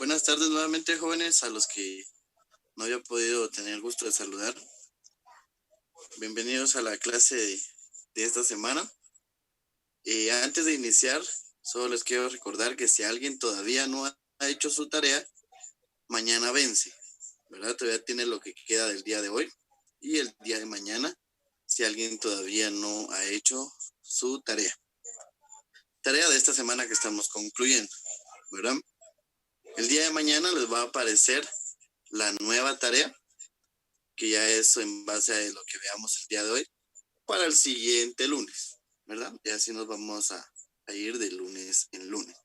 Buenas tardes nuevamente, jóvenes, a los que no había podido tener el gusto de saludar. Bienvenidos a la clase de esta semana. Antes de iniciar, solo les quiero recordar que si alguien todavía no ha hecho su tarea, mañana vence, ¿verdad? Todavía tiene lo que queda del día de hoy y el día de mañana, si alguien todavía no ha hecho su tarea. Tarea de esta semana que estamos concluyendo, ¿verdad? El día de mañana les va a aparecer la nueva tarea, que ya es en base a lo que veamos el día de hoy, para el siguiente lunes, ¿verdad? Y así nos vamos a ir de lunes en lunes.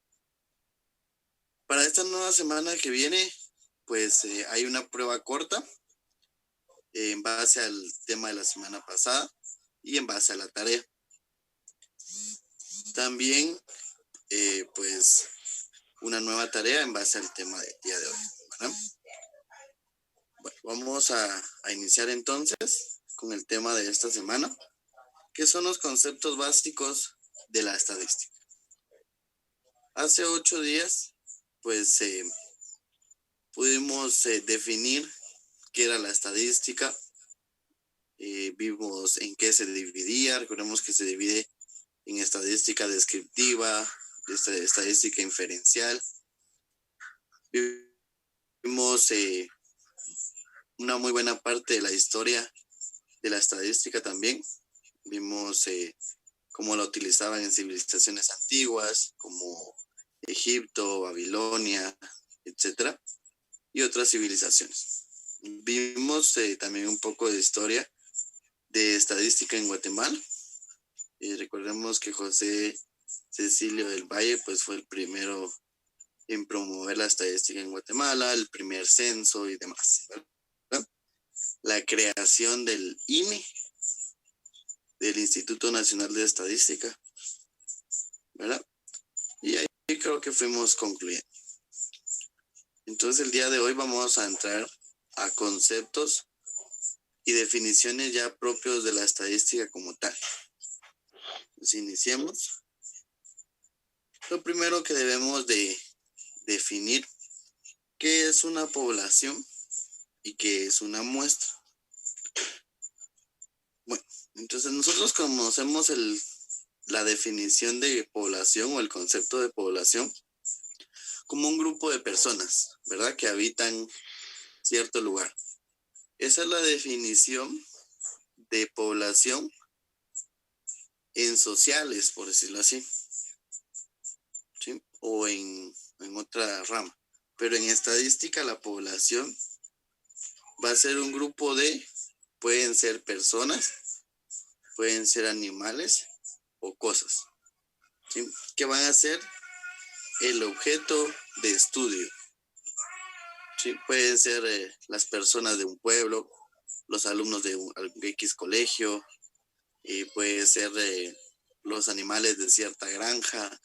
Para esta nueva semana que viene, pues hay una prueba corta en base al tema de la semana pasada y en base a la tarea. También, pues, una nueva tarea en base al tema del día de hoy, ¿verdad? Bueno, vamos a iniciar entonces con el tema de esta semana, que son los conceptos básicos de la estadística. Hace 8 días, pues, pudimos definir qué era la estadística, vimos en qué se dividía. Recordemos que se divide en estadística descriptiva, estadística inferencial. Vimos una muy buena parte de la historia de la estadística también. Vimos cómo la utilizaban en civilizaciones antiguas, como Egipto, Babilonia, etcétera, y otras civilizaciones. Vimos también un poco de historia de estadística en Guatemala. Recordemos que José Cecilio del Valle pues fue el primero en promover la estadística en Guatemala, el primer censo y demás, ¿verdad? La creación del INE, del Instituto Nacional de Estadística, ¿verdad? Y ahí creo que fuimos concluyendo. Entonces el día de hoy vamos a entrar a conceptos y definiciones ya propios de la estadística como tal. Pues iniciemos. Lo primero que debemos de definir qué es una población y qué es una muestra. Bueno, entonces nosotros conocemos la definición de población o el concepto de población como un grupo de personas, ¿verdad? Que habitan cierto lugar. Esa es la definición de población en sociales, por decirlo así, ¿sí? O en otra rama. Pero en estadística la población va a ser un grupo pueden ser personas, pueden ser animales o cosas, ¿sí? Que van a ser el objeto de estudio, ¿sí? Pueden ser las personas de un pueblo, los alumnos de un X colegio, puede ser los animales de cierta granja,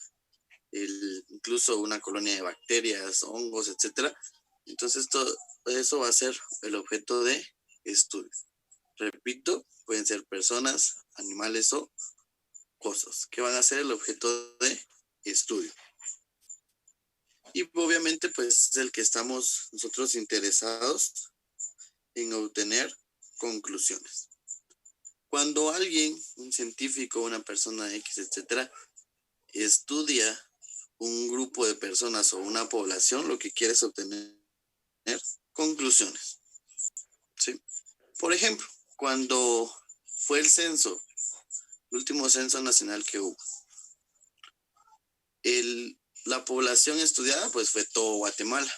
incluso una colonia de bacterias, hongos, etcétera. Entonces todo eso va a ser el objeto de estudio. Repito, pueden ser personas, animales o cosas que van a ser el objeto de estudio. Y obviamente pues es el que estamos nosotros interesados en obtener conclusiones. Cuando alguien, un científico, una persona X, etcétera, estudia un grupo de personas o una población, lo que quiere es obtener conclusiones, ¿sí? Por ejemplo, cuando fue el censo, el último censo nacional que hubo, la población estudiada pues fue todo Guatemala.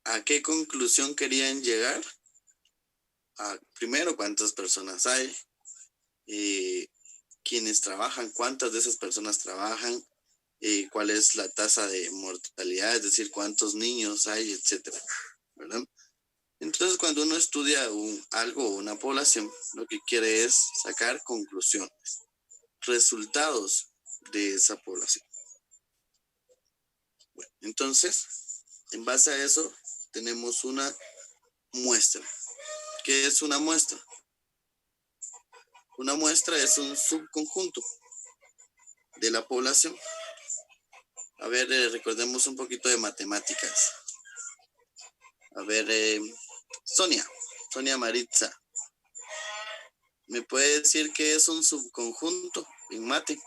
¿A qué conclusión querían llegar? Primero, ¿cuántas personas hay? ¿Quiénes trabajan? ¿Cuántas de esas personas trabajan? ¿Cuál es la tasa de mortalidad? Es decir, ¿cuántos niños hay? Etcétera, ¿verdad? Entonces, cuando uno estudia algo o una población, lo que quiere es sacar conclusiones, resultados de esa población. Bueno, entonces, en base a eso, tenemos una muestra. ¿Qué es una muestra? Una muestra es un subconjunto de la población. A ver, recordemos un poquito de matemáticas. A ver, Sonia Maritza, ¿me puede decir qué es un subconjunto en mate?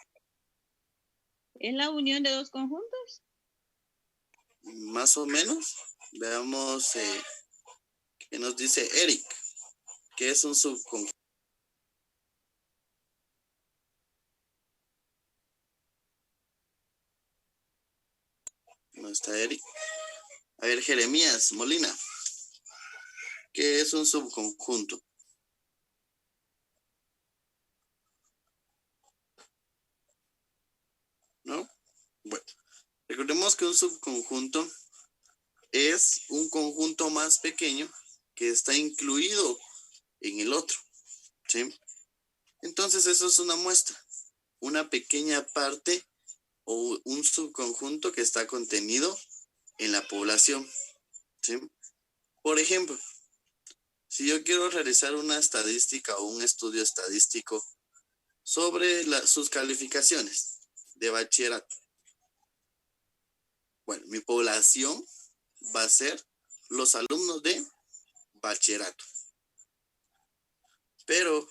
¿Es la unión de dos conjuntos? Más o menos. Veamos qué nos dice Eric. ¿Qué es un subconjunto? No está Eric. A ver, Jeremías Molina. ¿Qué es un subconjunto? ¿No? Bueno, recordemos que un subconjunto es un conjunto más pequeño que está incluido en el otro, ¿sí? Entonces eso es una muestra, una pequeña parte o un subconjunto que está contenido en la población, ¿sí? Por ejemplo, si yo quiero realizar una estadística o un estudio estadístico sobre sus calificaciones de bachillerato, bueno, mi población va a ser los alumnos de bachillerato. Pero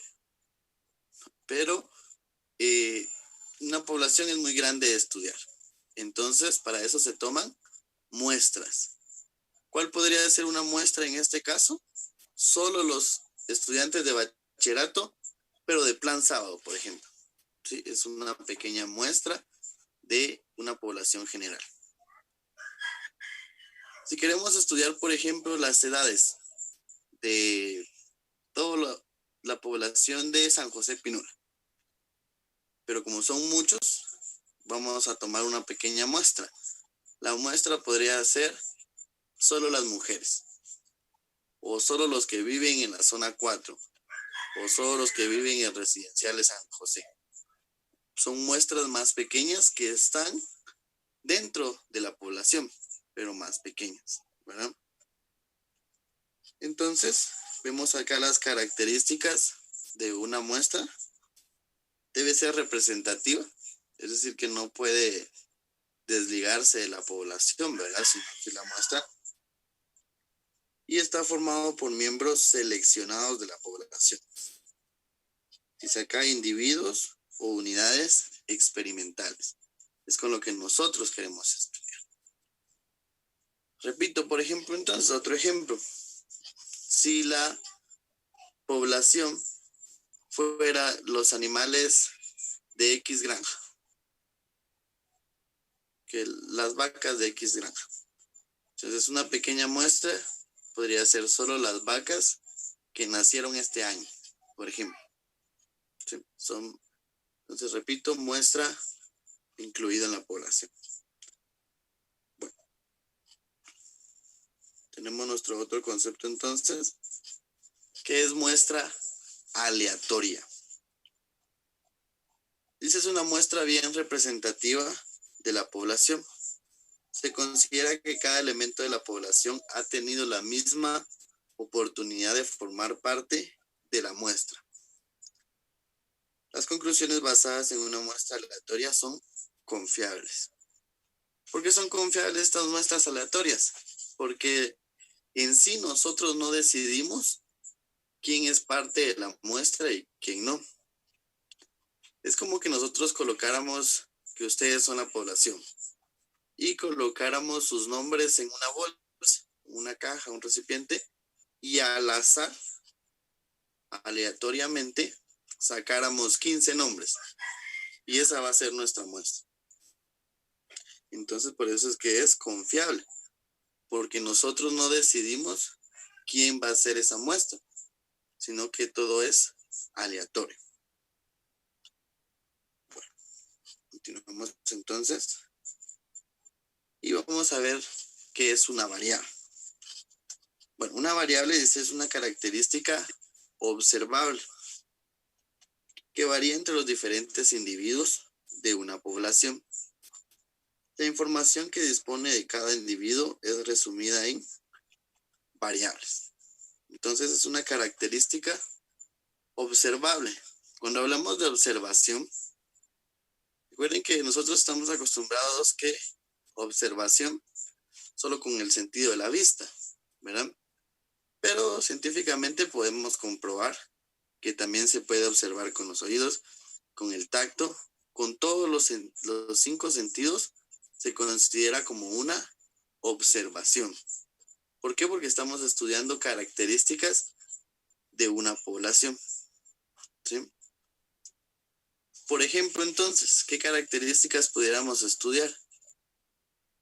una población es muy grande de estudiar. Entonces, para eso se toman muestras. ¿Cuál podría ser una muestra en este caso? Solo los estudiantes de bachillerato, pero de plan sábado, por ejemplo. ¿Sí? Es una pequeña muestra de una población general. Si queremos estudiar, por ejemplo, las edades de toda la población de San José Pinula, pero como son muchos, vamos a tomar una pequeña muestra. La muestra podría ser solo las mujeres, o solo los que viven en la zona 4, o solo los que viven en residenciales San José. Son muestras más pequeñas que están dentro de la población, pero más pequeñas, ¿verdad? Entonces, vemos acá las características de una muestra. Debe ser representativa, es decir, que no puede desligarse de la población, ¿verdad? Sino que la muestra. Y está formado por miembros seleccionados de la población. Dice acá individuos o unidades experimentales. Es con lo que nosotros queremos estudiar. Repito, por ejemplo, entonces, otro ejemplo. Si la población fuera los animales de X granja, que las vacas de X granja. Entonces, una pequeña muestra podría ser solo las vacas que nacieron este año, por ejemplo. ¿Sí? Entonces, repito, muestra incluida en la población. Bueno, tenemos nuestro otro concepto entonces, que es muestra aleatoria. Dice, es una muestra bien representativa de la población. Se considera que cada elemento de la población ha tenido la misma oportunidad de formar parte de la muestra. Las conclusiones basadas en una muestra aleatoria son confiables. ¿Por qué son confiables estas muestras aleatorias? Porque en sí nosotros no decidimos quién es parte de la muestra y quién no. Es como que nosotros colocáramos que ustedes son la población y colocáramos sus nombres en una bolsa, una caja, un recipiente, y al azar, aleatoriamente, sacáramos 15 nombres. Y esa va a ser nuestra muestra. Entonces, por eso es que es confiable, porque nosotros no decidimos quién va a ser esa muestra, sino que todo es aleatorio. Bueno, continuamos entonces. Y vamos a ver qué es una variable. Bueno, una variable es una característica observable que varía entre los diferentes individuos de una población. La información que dispone de cada individuo es resumida en variables. Entonces es una característica observable. Cuando hablamos de observación, recuerden que nosotros estamos acostumbrados que observación solo con el sentido de la vista, ¿verdad? Pero científicamente podemos comprobar que también se puede observar con los oídos, con el tacto, con todos los 5 sentidos, se considera como una observación. ¿Por qué? Porque estamos estudiando características de una población, ¿sí? Por ejemplo, entonces, ¿qué características pudiéramos estudiar?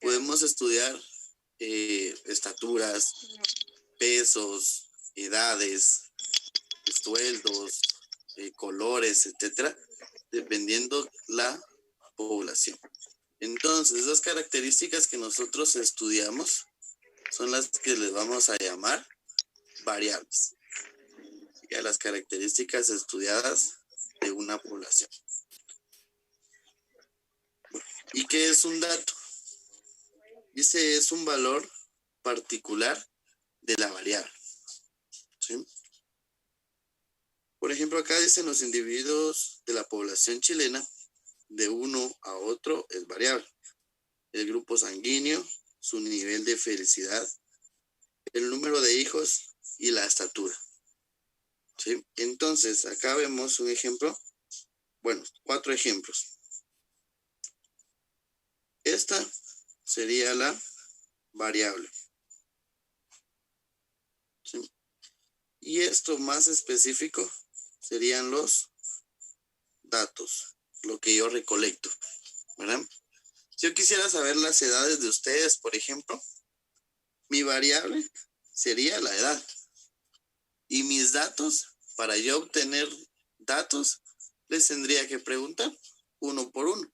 Podemos estudiar estaturas, pesos, edades, sueldos, colores, etcétera, dependiendo la población. Entonces, esas características que nosotros estudiamos son las que les vamos a llamar variables. Y a las características estudiadas de una población. ¿Y qué es un dato? Dice, es un valor particular de la variable, ¿sí? Por ejemplo, acá dicen los individuos de la población chilena, de uno a otro es variable. El grupo sanguíneo, su nivel de felicidad, el número de hijos y la estatura, ¿sí? Entonces, acá vemos un ejemplo, bueno, 4 ejemplos. Esta sería la variable, ¿sí? Y esto más específico serían los datos, lo que yo recolecto, ¿verdad? Si yo quisiera saber las edades de ustedes, por ejemplo, mi variable sería la edad. Y mis datos, para yo obtener datos, les tendría que preguntar uno por uno,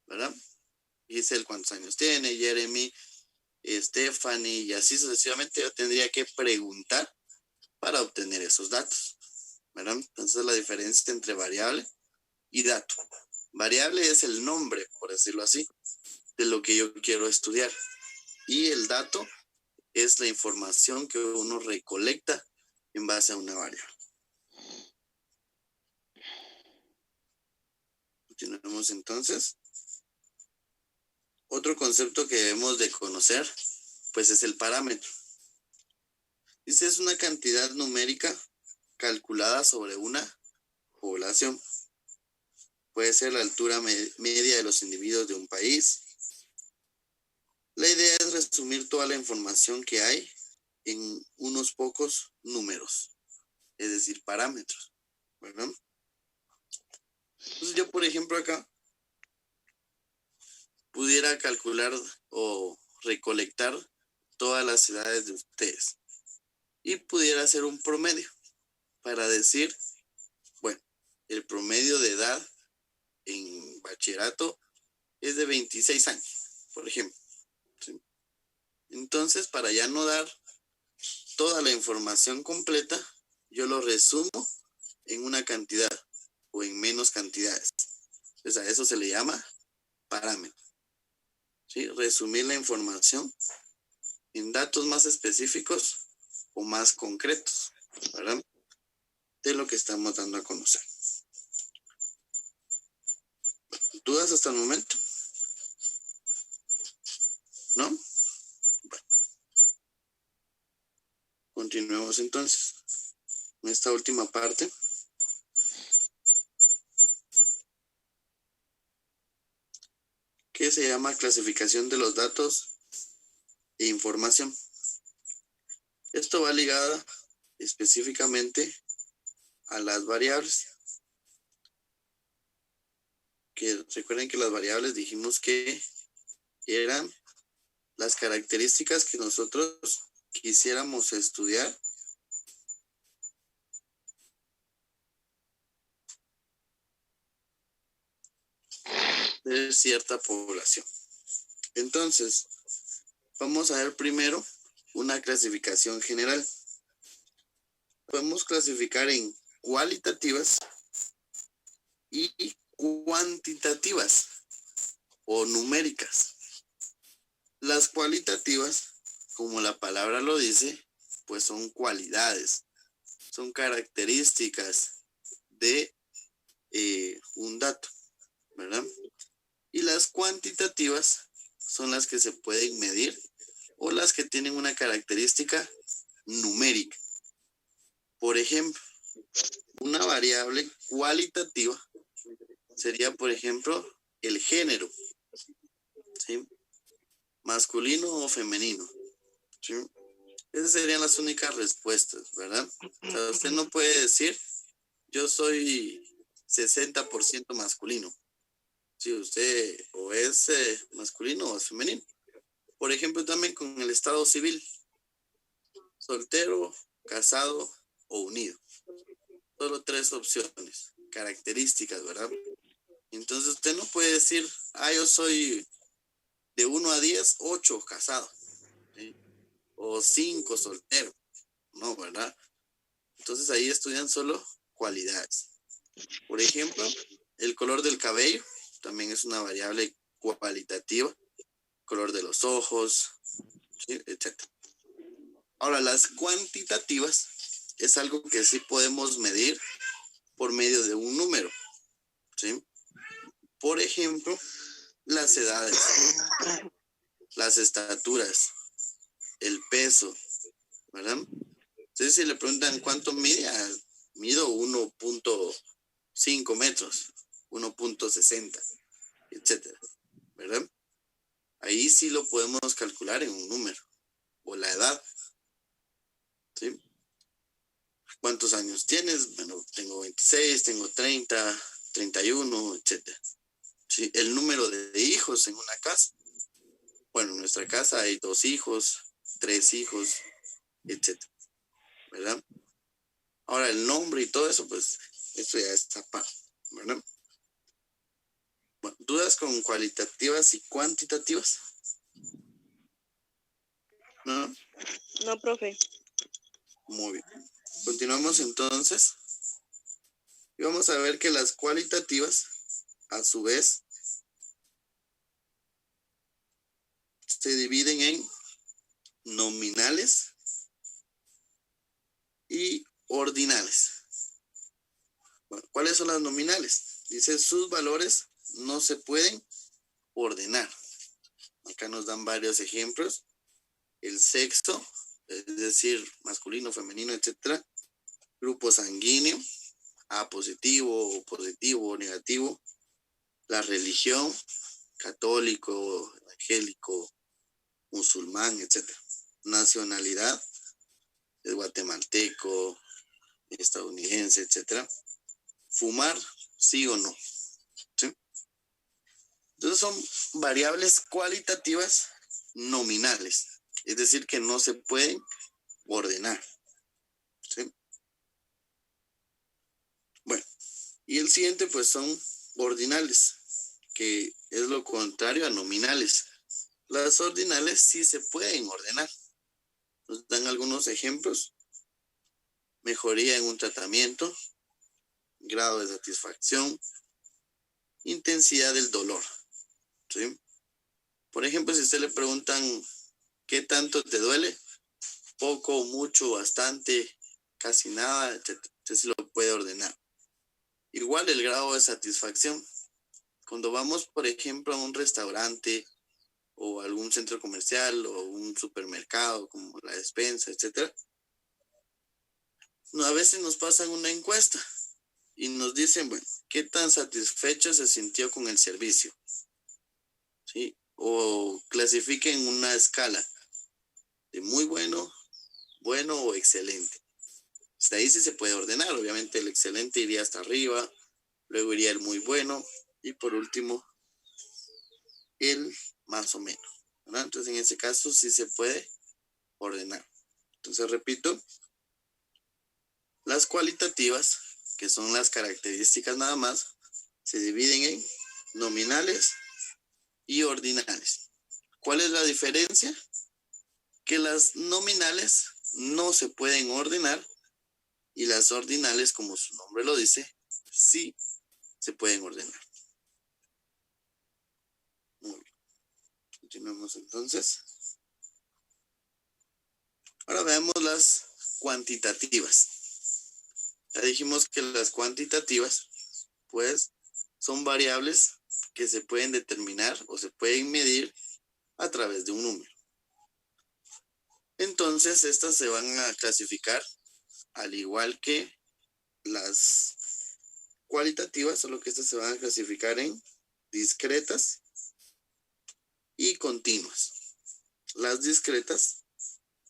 ¿verdad? Giselle, ¿cuántos años tiene? Jeremy, Stephanie, y así sucesivamente, yo tendría que preguntar para obtener esos datos, ¿verdad? Entonces, la diferencia entre variable y dato. Variable es el nombre, por decirlo así, de lo que yo quiero estudiar. Y el dato es la información que uno recolecta en base a una variable. Continuemos entonces. Otro concepto que debemos de conocer, pues es el parámetro. Dice, es una cantidad numérica calculada sobre una población. Puede ser la altura media de los individuos de un país. La idea es resumir toda la información que hay en unos pocos números, es decir, parámetros, ¿verdad? Entonces yo, por ejemplo, acá pudiera calcular o recolectar todas las edades de ustedes y pudiera hacer un promedio para decir, bueno, el promedio de edad en bachillerato es de 26 años, por ejemplo, ¿sí? Entonces, para ya no dar toda la información completa, yo lo resumo en una cantidad o en menos cantidades. Entonces, a eso se le llama parámetro, ¿sí? Resumir la información en datos más específicos o más concretos, ¿verdad? De lo que estamos dando a conocer. ¿Dudas hasta el momento? ¿No? Bueno. Continuemos entonces en esta última parte. Que se llama clasificación de los datos e información. Esto va ligado específicamente a las variables. Que recuerden que las variables dijimos que eran las características que nosotros quisiéramos estudiar de cierta población. Entonces, vamos a ver primero una clasificación general. Podemos clasificar en cualitativas y cuantitativas o numéricas. Las cualitativas, como la palabra lo dice, pues son cualidades, son características de un dato, ¿verdad? Y las cuantitativas son las que se pueden medir o las que tienen una característica numérica. Por ejemplo, una variable cualitativa sería, por ejemplo, el género, ¿sí? Masculino o femenino, ¿sí? Esas serían las únicas respuestas, ¿verdad? O sea, usted no puede decir, yo soy 60% masculino. Si usted o es masculino o es femenino. Por ejemplo, también con el estado civil, soltero, casado o unido. Solo 3 opciones, características, ¿verdad? Entonces usted no puede decir, yo soy de 1 a 10, 8 casado, ¿sí? O 5 soltero. No, ¿verdad? Entonces ahí estudian solo cualidades. Por ejemplo, el color del cabello también es una variable cualitativa. Color de los ojos, ¿sí? Etc. Ahora, las cuantitativas es algo que sí podemos medir por medio de un número, ¿sí? Por ejemplo, las edades, las estaturas, el peso, ¿verdad? Entonces, si le preguntan cuánto mide, mido 1.5 metros, 1.60, etcétera, ¿verdad? Ahí sí lo podemos calcular en un número, o la edad, ¿sí? ¿Cuántos años tienes? Bueno, tengo 26, tengo 30, 31, etcétera. ¿Sí? El número de hijos en una casa. Bueno, en nuestra casa hay 2 hijos, 3 hijos, etcétera, ¿verdad? Ahora, el nombre y todo eso, pues, eso ya está aparte, ¿verdad? Bueno, ¿dudas con cualitativas y cuantitativas? ¿No? No, profe. Muy bien. Continuamos entonces. Y vamos a ver que las cualitativas, a su vez, se dividen en nominales y ordinales. Bueno, ¿cuáles son las nominales? Dice, sus valores no se pueden ordenar. Acá nos dan varios ejemplos. El sexo, es decir, masculino, femenino, etcétera. Grupo sanguíneo, A positivo, O positivo, O negativo. La religión, católico, evangélico, musulmán, etcétera. Nacionalidad, es guatemalteco, estadounidense, etcétera. Fumar, sí o no, ¿sí? Entonces son variables cualitativas nominales, es decir, que no se pueden ordenar, ¿sí? Bueno, y el siguiente pues son ordinales, que es lo contrario a nominales. Las ordinales sí se pueden ordenar. Nos dan algunos ejemplos. Mejoría en un tratamiento, grado de satisfacción, intensidad del dolor, ¿sí? Por ejemplo, si a usted le preguntan ¿qué tanto te duele? Poco, mucho, bastante, casi nada, etc. Usted se lo puede ordenar. Igual el grado de satisfacción. Cuando vamos, por ejemplo, a un restaurante o algún centro comercial o un supermercado como la despensa, etc. A veces nos pasan una encuesta y nos dicen, bueno, ¿qué tan satisfecho se sintió con el servicio? ¿Sí? O clasifiquen una escala de muy bueno, bueno o excelente. Hasta ahí sí se puede ordenar. Obviamente el excelente iría hasta arriba, luego iría el muy bueno y por último el más o menos, ¿verdad? Entonces en ese caso sí se puede ordenar. Entonces repito, las cualitativas, que son las características nada más, se dividen en nominales y ordinales. ¿Cuál es la diferencia? Que las nominales no se pueden ordenar y las ordinales, como su nombre lo dice, sí se pueden ordenar. Muy bien. Continuamos entonces. Ahora veamos las cuantitativas. Ya dijimos que las cuantitativas, pues, son variables que se pueden determinar o se pueden medir a través de un número. Entonces, estas se van a clasificar al igual que las cualitativas, solo que estas se van a clasificar en discretas y continuas. Las discretas,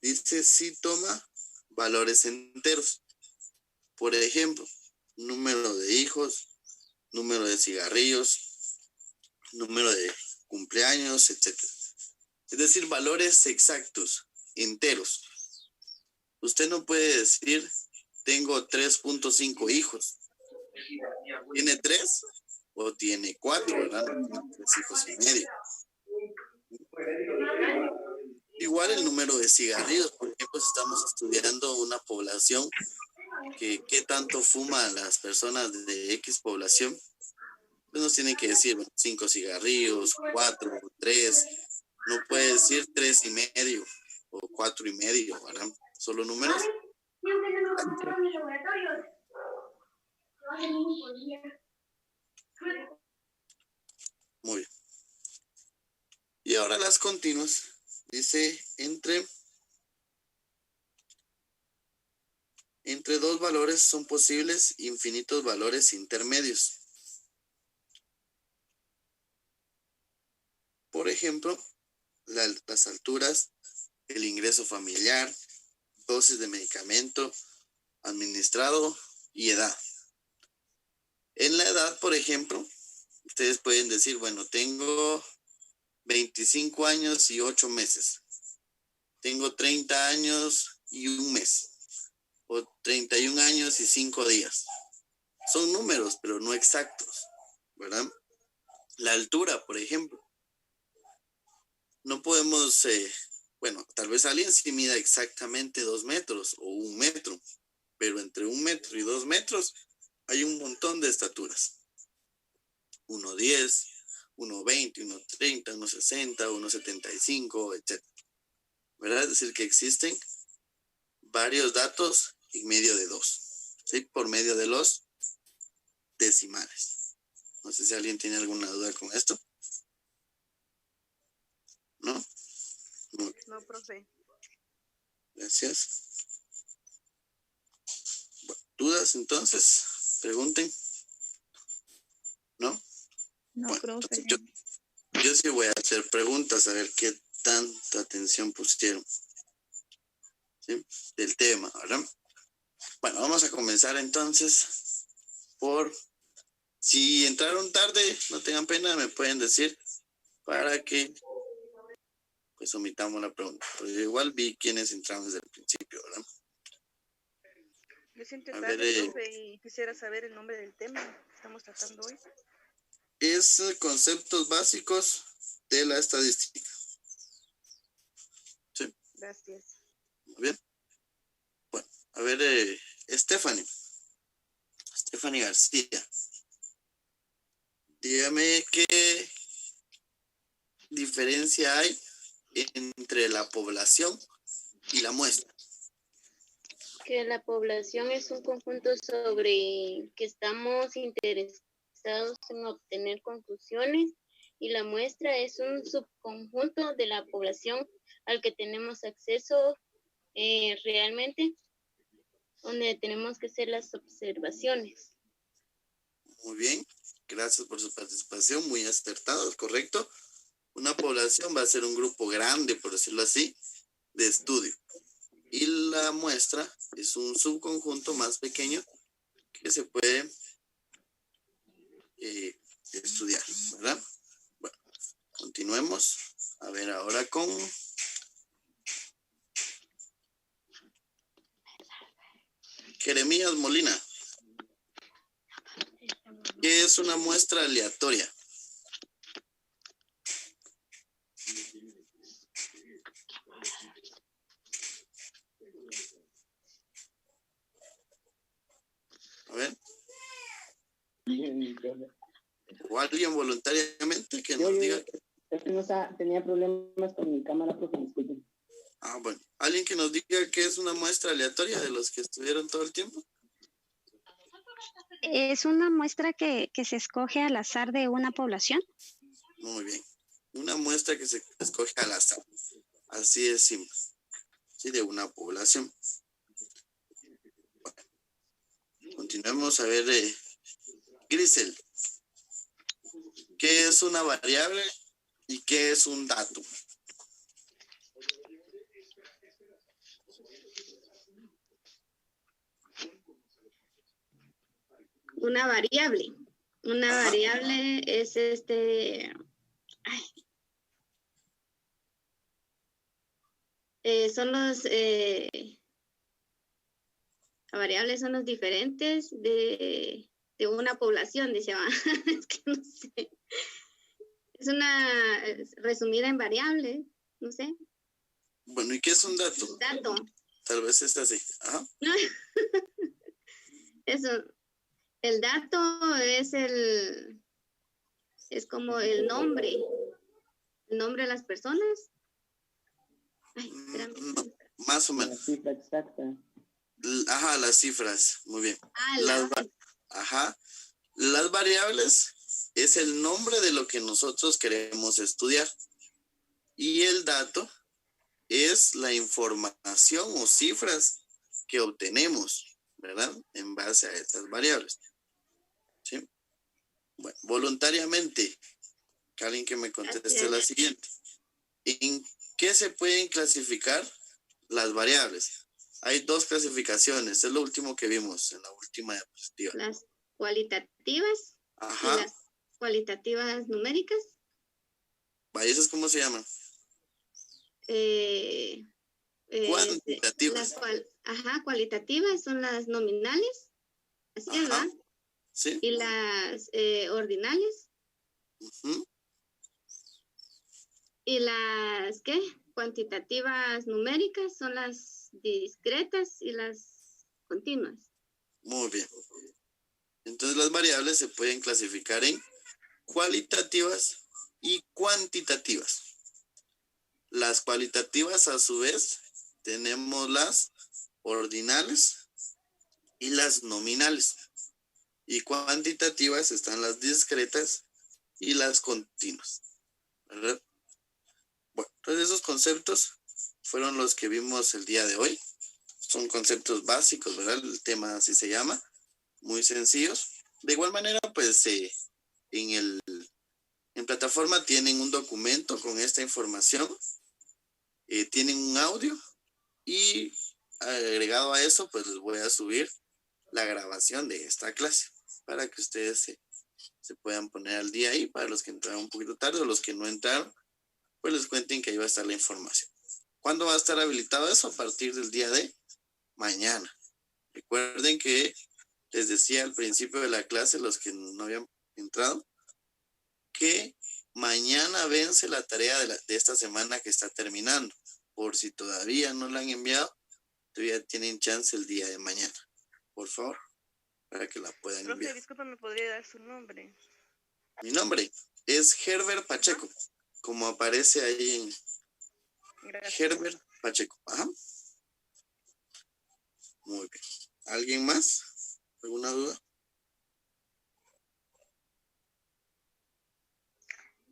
dice, si toma valores enteros. Por ejemplo, número de hijos, número de cigarrillos, número de cumpleaños, etc. Es decir, valores exactos, enteros. Usted no puede decir, tengo 3.5 hijos. ¿Tiene 3 o tiene 4, verdad? No tiene 3 hijos y medio. Igual el número de cigarrillos, por ejemplo, si estamos estudiando una población que qué tanto fuman las personas de X población, pues nos tienen que decir 5 cigarrillos, 4, 3, no puede decir 3 y medio o 4 y medio, ¿verdad? Solo números. Muy bien. Y ahora las continuas. Dice entre dos valores son posibles infinitos valores intermedios. Por ejemplo, las alturas, el ingreso familiar, dosis de medicamento administrado y edad. En la edad, por ejemplo, ustedes pueden decir, bueno, tengo 25 años y 8 meses. Tengo 30 años y 1 mes. O 31 años y 5 días. Son números, pero no exactos, ¿verdad? La altura, por ejemplo. No podemos, bueno, tal vez alguien sí mida exactamente 2 metros o 1 metro, pero entre 1 metro y 2 metros hay un montón de estaturas. 1.10, 1.20, 1.30, 1.60, 1.75, etc. ¿Verdad? Es decir, que existen varios datos en medio de 2, ¿sí? Por medio de los decimales. No sé si alguien tiene alguna duda con esto. ¿No? No, profe. Gracias. Bueno, ¿dudas entonces? Pregunten. ¿No? No, bueno, profe. Entonces yo sí voy a hacer preguntas a ver qué tanta atención pusieron. ¿Sí? Del tema, ¿verdad? Bueno, vamos a comenzar entonces por... Si entraron tarde, no tengan pena, me pueden decir para que pues omitamos la pregunta. Pero yo igual vi quiénes entraron desde el principio, ¿verdad? Yo siento tarde, profe, y quisiera saber el nombre del tema que estamos tratando hoy. Es conceptos básicos de la estadística. ¿Sí? Gracias. Muy bien. Bueno, a ver, Stephanie García. Dígame qué diferencia hay entre la población y la muestra. Que la población es un conjunto sobre que estamos interesados en obtener conclusiones y la muestra es un subconjunto de la población al que tenemos acceso realmente, donde tenemos que hacer las observaciones. Muy bien, gracias por su participación, muy acertado, correcto. Una población va a ser un grupo grande, por decirlo así, de estudio. Y la muestra es un subconjunto más pequeño que se puede estudiar, ¿verdad? Bueno, continuemos. A ver ahora con Jeremías Molina. ¿Qué es una muestra aleatoria? A ver. O alguien voluntariamente que nos diga. Es que no tenía problemas con mi cámara, porque disculpen. Ah, bueno. ¿Alguien que nos diga qué es una muestra aleatoria de los que estuvieron todo el tiempo? Es una muestra que se escoge al azar de una población. Muy bien. Una muestra que se escoge al azar. Así es simple. Sí, de una población. Bueno, continuemos a ver, Grisel, ¿qué es una variable y qué es un dato? Una variable. Una Ajá. variable es son los variables son los diferentes de una población, dice, ¿va? Es que no sé. Es una resumida en variable, no sé. Bueno, ¿y qué es un dato? Dato. Tal vez es así. Ajá. Eso. El dato es como el nombre de las personas. Ay, espérame. No, más o La menos. cifra exacta. Ajá, las cifras. Muy bien. Ah, Ajá. Las variables es el nombre de lo que nosotros queremos estudiar. Y el dato es la información o cifras que obtenemos, ¿verdad? En base a estas variables. ¿Sí? Bueno, voluntariamente, que alguien que me conteste la siguiente. ¿En qué se pueden clasificar las variables? Hay dos clasificaciones, es lo último que vimos en la última diapositiva. las cualitativas. Ajá. Y las cualitativas numéricas. Vaya, ¿esas cómo se llaman? Cuantitativas. Cualitativas son las nominales. Así es, ¿verdad? Sí. Y las ordinales. Uh-huh. Y las, ¿qué? Cuantitativas numéricas son las discretas y las continuas. Muy bien. Entonces las variables se pueden clasificar en cualitativas y cuantitativas. Las cualitativas, a su vez, tenemos las ordinales y las nominales. Y cuantitativas están las discretas y las continuas, ¿verdad? Bueno, entonces esos conceptos fueron los que vimos el día de hoy. Son conceptos básicos, ¿verdad? El tema así se llama, muy sencillos. De igual manera, pues en plataforma tienen un documento con esta información, tienen un audio y agregado a eso, pues les voy a subir la grabación de esta clase para que ustedes se puedan poner al día ahí, para los que entraron un poquito tarde o los que no entraron, pues les cuenten que ahí va a estar la información. ¿Cuándo va a estar habilitado eso? A partir del día de mañana. Recuerden que les decía al principio de la clase, los que no habían entrado, que mañana vence la tarea de esta semana que está terminando. Por si todavía no la han enviado, todavía tienen chance el día de mañana. Por favor, para que la puedan Profe, enviar. disculpa, ¿me podría dar su nombre? Mi nombre es Herbert Pacheco, como aparece ahí en Gracias. Herbert Pacheco. Ajá. Muy bien. ¿Alguien más? ¿Alguna duda?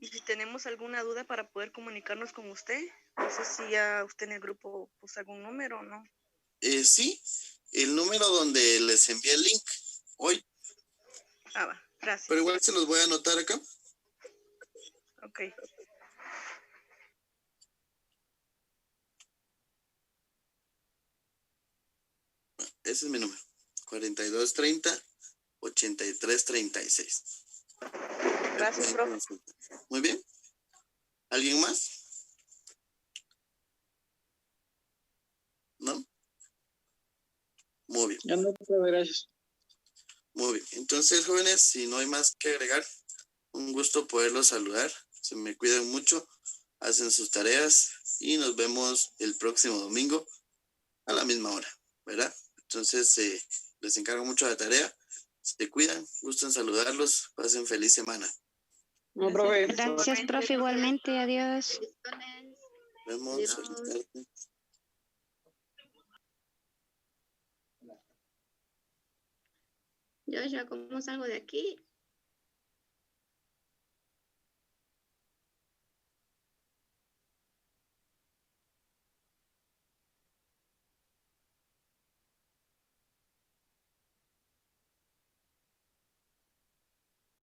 Y si tenemos alguna duda para poder comunicarnos con usted, no sé si ya usted en el grupo puso algún número o no. Sí, el número donde les envié el link hoy. Va, gracias. Pero igual se los voy a anotar acá. Ok. Ese es mi número. 4230-8336. Gracias, profe. Muy bien. ¿Alguien más? ¿No? Muy bien. Ya no, profe, gracias. Muy bien. Entonces, jóvenes, si no hay más que agregar, un gusto poderlos saludar. Se me cuidan mucho, hacen sus tareas y nos vemos el próximo domingo a la misma hora, ¿verdad? Entonces, les encargo mucho la tarea. Se cuidan, gusto en saludarlos, pasen feliz semana. No, profe. Gracias, profe, igualmente. Adiós. Nos vemos. Feliz tarde. Yo ya, ¿cómo salgo de aquí?